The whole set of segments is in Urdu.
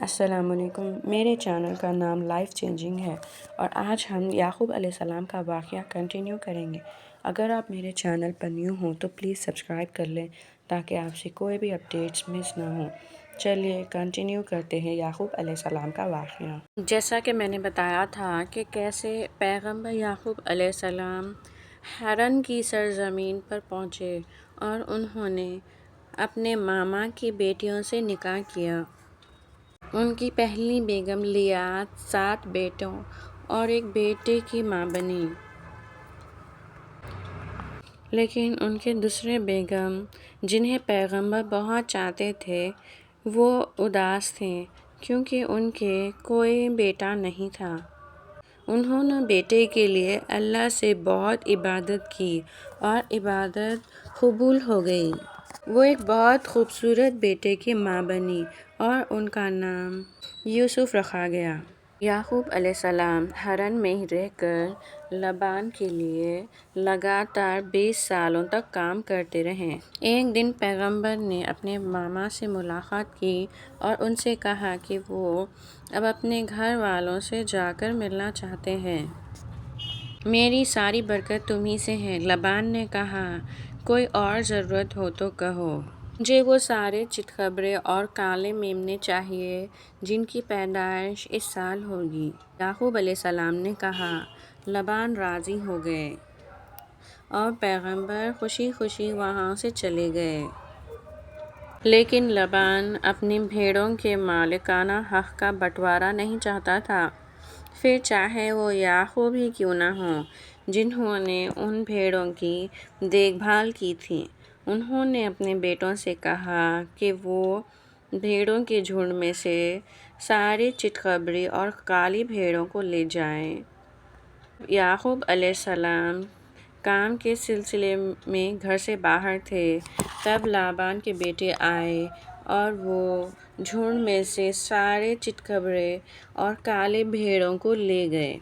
السلام علیکم، میرے چینل کا نام لائف چینجنگ ہے اور آج ہم یعقوب علیہ السلام کا واقعہ کنٹینیو کریں گے۔ اگر آپ میرے چینل پر نیو ہوں تو پلیز سبسکرائب کر لیں تاکہ آپ سے کوئی بھی اپڈیٹس مس نہ ہوں۔ چلیے کنٹینیو کرتے ہیں یعقوب علیہ السلام کا واقعہ۔ جیسا کہ میں نے بتایا تھا کہ کیسے پیغمبر یعقوب علیہ السلام حران کی سرزمین پر پہنچے اور انہوں نے اپنے ماما کی بیٹیوں سے نکاح کیا۔ ان کی پہلی بیگم لیات 7 بیٹوں اور ایک بیٹے کی ماں بنی، لیکن ان کے دوسرے بیگم جنہیں پیغمبر بہت چاہتے تھے وہ اداس تھے کیونکہ ان کے کوئی بیٹا نہیں تھا۔ انہوں نے بیٹے کے لیے اللہ سے بہت عبادت کی اور عبادت قبول ہو گئی۔ وہ ایک بہت خوبصورت بیٹے کی ماں بنی اور ان کا نام یوسف رکھا گیا۔ یعقوب علیہ السلام حران میں رہ کر لبان کے لیے لگاتار 20 سالوں تک کام کرتے رہے۔ ایک دن پیغمبر نے اپنے ماما سے ملاقات کی اور ان سے کہا کہ وہ اب اپنے گھر والوں سے جا کر ملنا چاہتے ہیں۔ میری ساری برکت تمہیں سے ہے، لبان نے کہا، کوئی اور ضرورت ہو تو کہو۔ مجھے وہ سارے چٹخبرے اور کالے میمنے چاہیے جن کی پیدائش اس سال ہوگی۔ یعقوب علیہ السلام نے کہا۔ لبان راضی ہو گئے اور پیغمبر خوشی خوشی وہاں سے چلے گئے۔ لیکن لبان اپنی بھیڑوں کے مالکانہ حق کا بٹوارا نہیں چاہتا تھا، پھر چاہے وہ یعقوب ہی کیوں نہ ہوں جنہوں نے ان بھیڑوں کی دیکھ بھال کی تھی۔ انہوں نے اپنے بیٹوں سے کہا کہ وہ بھیڑوں کے جھنڈ میں سے ساری چٹخبری اور کالی بھیڑوں کو لے جائیں۔ جب یعقوب علیہ السلام کام کے سلسلے میں گھر سے باہر تھے، تب لابان کے بیٹے آئے اور وہ جھنڈ میں سے سارے چٹخبرے اور کالے بھیڑوں کو لے گئے۔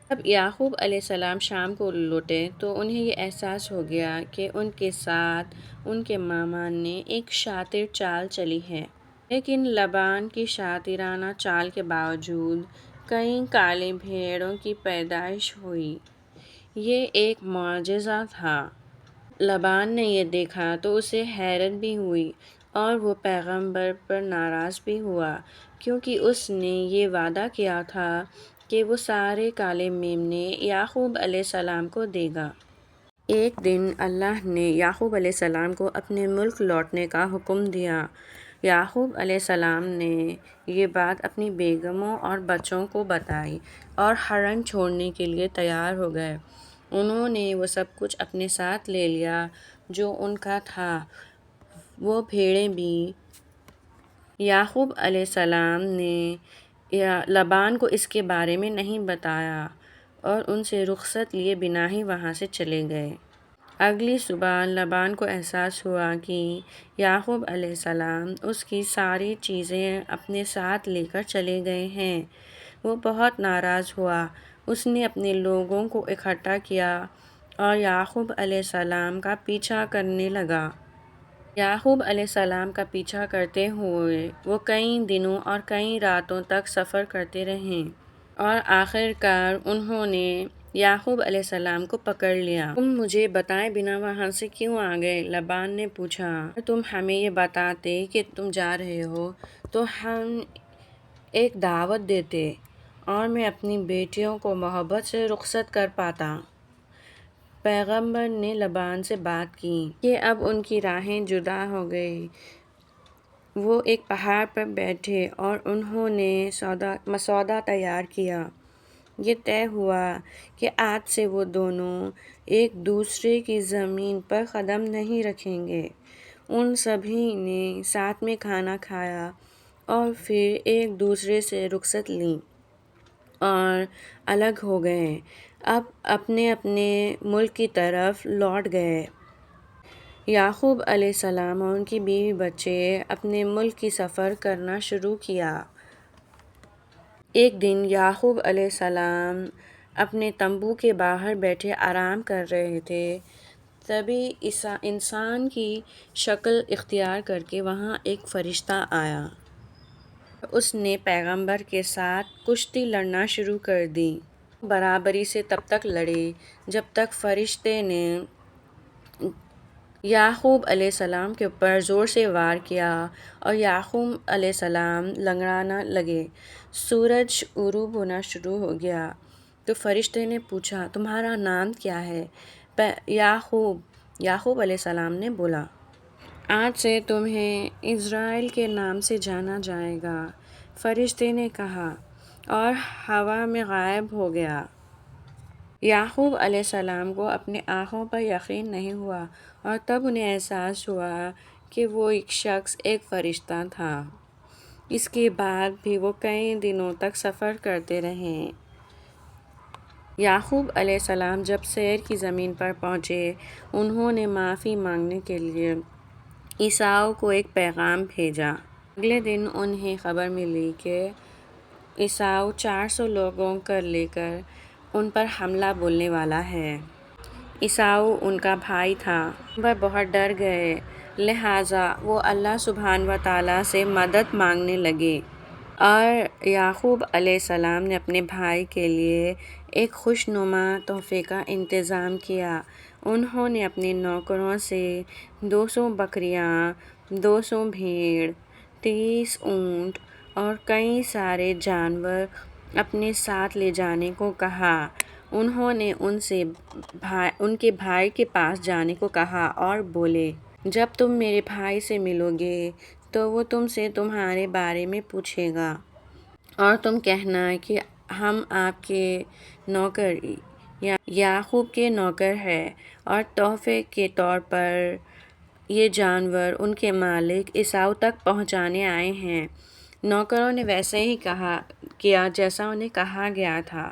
جب یعقوب علیہ السلام شام کو لوٹے تو انہیں یہ احساس ہو گیا کہ ان کے ساتھ ان کے ماما نے ایک شاطر چال چلی ہے۔ لیکن لبان کی شاطرانہ چال کے باوجود کئی کالی بھیڑوں کی پیدائش ہوئی۔ یہ ایک معجزہ تھا۔ جب لبان نے یہ دیکھا تو اسے حیرت بھی ہوئی اور وہ پیغمبر پر ناراض بھی ہوا کیونکہ اس نے یہ وعدہ کیا تھا کہ وہ سارے کالے میمنے یعقوب علیہ السلام کو دے گا۔ ایک دن اللہ نے یعقوب علیہ السلام کو اپنے ملک لوٹنے کا حکم دیا۔ یعقوب علیہ السلام نے یہ بات اپنی بیگموں اور بچوں کو بتائی اور حران چھوڑنے کے لیے تیار ہو گئے۔ انہوں نے وہ سب کچھ اپنے ساتھ لے لیا جو ان کا تھا، وہ بھیڑیں بھی۔ یعقوب علیہ السلام نے لبان کو اس کے بارے میں نہیں بتایا اور ان سے رخصت لیے بنا ہی وہاں سے چلے گئے۔ اگلی صبح لبان کو احساس ہوا کہ یعقوب علیہ السلام اس کی ساری چیزیں اپنے ساتھ لے کر چلے گئے ہیں۔ وہ بہت ناراض ہوا۔ اس نے اپنے لوگوں کو اکٹھا کیا اور یعقوب علیہ السلام کا پیچھا کرنے لگا۔ یعقوب علیہ السلام کا پیچھا کرتے ہوئے وہ کئی دنوں اور کئی راتوں تک سفر کرتے رہے اور آخر کار انہوں نے یعقوب علیہ السلام کو پکڑ لیا۔ تم مجھے بتائے بنا وہاں سے کیوں آ گئے؟ لبان نے پوچھا۔ اگر تم ہمیں یہ بتاتے کہ تم جا رہے ہو تو ہم ایک دعوت دیتے اور میں اپنی بیٹیوں کو محبت سے رخصت کر پاتا۔ پیغمبر نے لبان سے بات کی کہ اب ان کی راہیں جدا ہو گئیں۔ وہ ایک پہاڑ پر بیٹھے اور انہوں نے مسودہ تیار کیا۔ یہ طے ہوا کہ آج سے وہ دونوں ایک دوسرے کی زمین پر قدم نہیں رکھیں گے۔ ان سبھی نے ساتھ میں کھانا کھایا اور پھر ایک دوسرے سے رخصت لی اور الگ ہو گئے، اب اپنے اپنے ملک کی طرف لوٹ گئے۔ یعقوب علیہ السلام اور ان کی بیوی بچے اپنے ملک کی سفر کرنا شروع کیا۔ ایک دن یعقوب علیہ السلام اپنے تمبو کے باہر بیٹھے آرام کر رہے تھے، تبھی انسان کی شکل اختیار کر کے وہاں ایک فرشتہ آیا۔ اس نے پیغمبر کے ساتھ کشتی لڑنا شروع کر دی۔ برابری سے تب تک لڑے جب تک فرشتے نے یعقوب علیہ السلام کے اوپر زور سے وار کیا اور یعقوب علیہ السلام لنگڑانے لگے۔ سورج غروب ہونا شروع ہو گیا تو فرشتے نے پوچھا، تمہارا نام کیا ہے؟ یعقوب علیہ السلام نے بولا، آج سے تمہیں اسرائیل کے نام سے جانا جائے گا۔ فرشتے نے کہا اور ہوا میں غائب ہو گیا۔ یعقوب علیہ السلام کو اپنی آنکھوں پر یقین نہیں ہوا اور تب انہیں احساس ہوا کہ وہ ایک شخص ایک فرشتہ تھا۔ اس کے بعد بھی وہ کئی دنوں تک سفر کرتے رہے۔ یعقوب علیہ السلام جب سیر کی زمین پر پہنچے، انہوں نے معافی مانگنے کے لیے عیسیٰ کو ایک پیغام بھیجا۔ اگلے دن انہیں خبر ملی کہ عیسیٰ 400 لوگوں کو لے کر ان پر حملہ بولنے والا ہے۔ عیسیٰ ان کا بھائی تھا۔ پیغمبر بہت ڈر گئے، لہٰذا وہ اللہ سبحانہ وتعالیٰ سے مدد مانگنے لگے اور یعقوب علیہ السلام نے اپنے بھائی کے لیے ایک خوشنما تحفے کا انتظام کیا۔ انہوں نے اپنے نوکروں سے 200 بکریاں، 200 بھیڑ، 30 اونٹ اور کئی سارے جانور اپنے ساتھ لے جانے کو کہا۔ انہوں نے ان سے ان کے بھائی کے پاس جانے کو کہا اور بولے، جب تم میرے بھائی سے ملو گے تو وہ تم سے تمہارے بارے میں پوچھے گا اور تم کہنا کہ ہم آپ کے نوکر یعقوب کے نوکر ہیں اور تحفے کے طور پر یہ جانور ان کے مالک عیسیٰ تک پہنچانے آئے ہیں۔ نوکروں نے ویسے ہی کیا جیسا انہیں کہا گیا تھا۔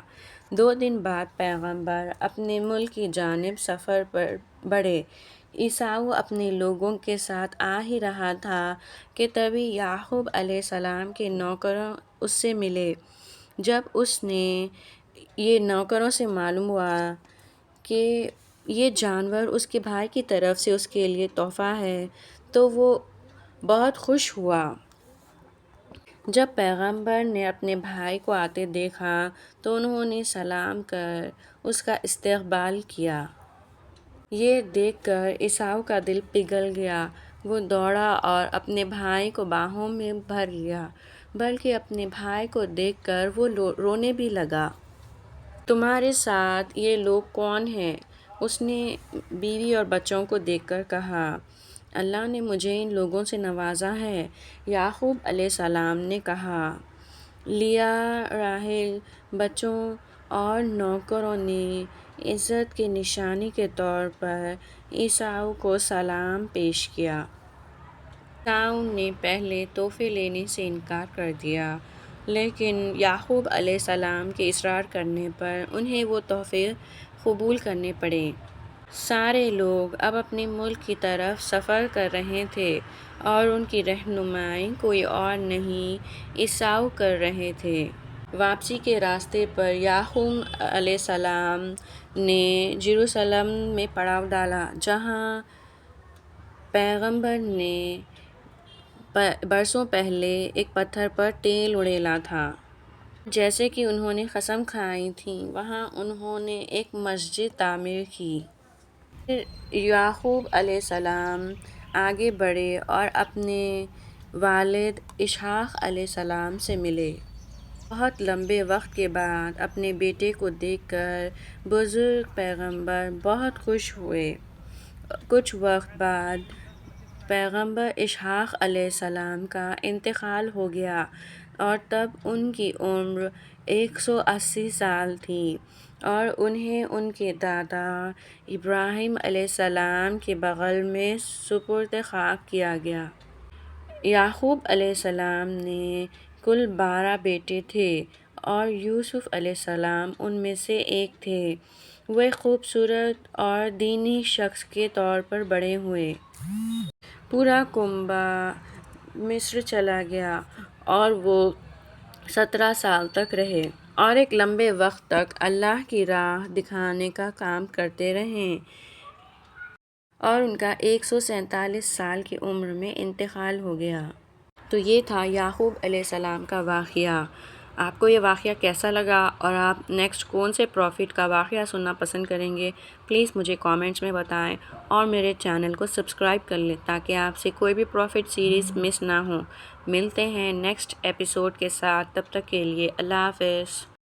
2 دن بعد پیغمبر اپنے ملک کی جانب سفر پر بڑھے۔ عیسیٰ اپنے لوگوں کے ساتھ آ ہی رہا تھا کہ تبھی یعقوب علیہ السلام کے نوکر اس سے ملے۔ جب اس نے یہ نوکروں سے معلوم ہوا کہ یہ جانور اس کے بھائی کی طرف سے اس کے لیے تحفہ ہے تو وہ بہت خوش ہوا۔ جب پیغمبر نے اپنے بھائی کو آتے دیکھا تو انہوں نے سلام کر اس کا استقبال کیا۔ یہ دیکھ کر عیسیٰ کا دل پگھل گیا۔ وہ دوڑا اور اپنے بھائی کو باہوں میں بھر لیا، بلکہ اپنے بھائی کو دیکھ کر وہ رونے بھی لگا۔ تمہارے ساتھ یہ لوگ کون ہیں؟ اس نے بیوی اور بچوں کو دیکھ کر کہا، اللہ نے مجھے ان لوگوں سے نوازا ہے۔ یعقوب علیہ السلام نے کہا، لیا، راحیل، بچوں اور نوکروں نے عزت کی نشانی کے طور پر عیسیٰ کو سلام پیش کیا۔ عیسیٰ نے پہلے تحفے لینے سے انکار کر دیا، لیکن یعقوب علیہ السلام کے اصرار کرنے پر انہیں وہ تحفے قبول کرنے پڑے۔ سارے لوگ اب اپنے ملک کی طرف سفر کر رہے تھے اور ان کی رہنمائی کوئی اور نہیں عیسیٰ کر رہے تھے۔ واپسی کے راستے پر یعقوب علیہ السلام نے یروشلم میں پڑاؤ ڈالا، جہاں پیغمبر نے برسوں پہلے ایک پتھر پر تیل اڑیلا تھا۔ جیسے کہ انہوں نے قسم کھائی تھی، وہاں انہوں نے ایک مسجد تعمیر کی۔ پھر یعقوب علیہ السلام آگے بڑھے اور اپنے والد اسحاق علیہ السلام سے ملے۔ بہت لمبے وقت کے بعد اپنے بیٹے کو دیکھ کر بزرگ پیغمبر بہت خوش ہوئے۔ کچھ وقت بعد پیغمبر اسحاق علیہ السلام کا انتقال ہو گیا اور تب ان کی عمر 180 سال تھی اور انہیں ان کے دادا ابراہیم علیہ السلام کے بغل میں سپرد خاک کیا گیا۔ یعقوب علیہ السلام نے کل 12 بیٹے تھے اور یوسف علیہ السلام ان میں سے ایک تھے۔ وہ ایک خوبصورت اور دینی شخص کے طور پر بڑے ہوئے۔ پورا کنبہ مصر چلا گیا اور وہ 17 سال تک رہے اور ایک لمبے وقت تک اللہ کی راہ دکھانے کا کام کرتے رہے اور ان کا 147 سال کی عمر میں انتقال ہو گیا۔ تو یہ تھا یعقوب علیہ السلام کا واقعہ۔ آپ کو یہ واقعہ کیسا لگا اور آپ نیکسٹ کون سے پروفٹ کا واقعہ سننا پسند کریں گے، پلیز مجھے کامنٹس میں بتائیں اور میرے چینل کو سبسکرائب کر لیں تاکہ آپ سے کوئی بھی پروفٹ سیریز مس نہ ہو۔ ملتے ہیں نیکسٹ ایپیسوڈ کے ساتھ، تب تک کے لیے اللہ حافظ۔